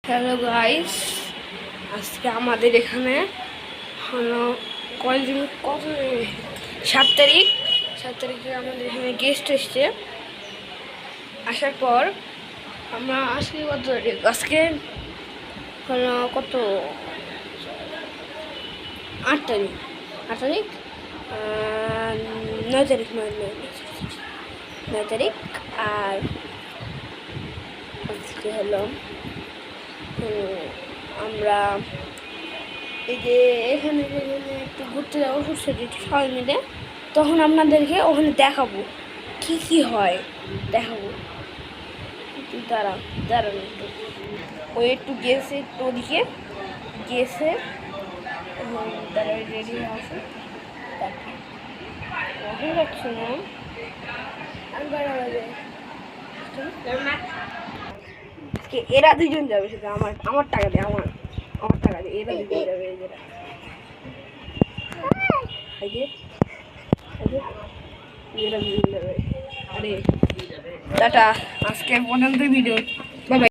Hello guys, আজকে আমাদের এখানে হলো কয়দিন কত 7 তারিখে আমাদের এখানে গেস্ট এসছে। আসার পর আমরা আজকে কত তারিখ, আজকে হলো কত 8 তারিখ 8 তারিখ 9 তারিখ 9 তারিখ। আর আজকে হলো আমরা এই যে এখানে একটু ঘুরতে যাবো সুরসজ্জিত সবাই মিলে, তখন আপনাদেরকে ওখানে দেখাবো কি কি হয়, দেখাবো। দাঁড়ান একটু, ওই একটু গেছে, একটু ওদিকে গেছে, তারা রেডি আছে। এখন যাচ্ছি না, আর বাড়াবে এরা দুজন যাবে, সেটা আমার টাকা দিয়ে, আমার টাকা দিয়ে এরা দুজন যাবে। এরা দুজন যাবে। আরে টাটা, আজকের পর্যন্ত ভিডিও।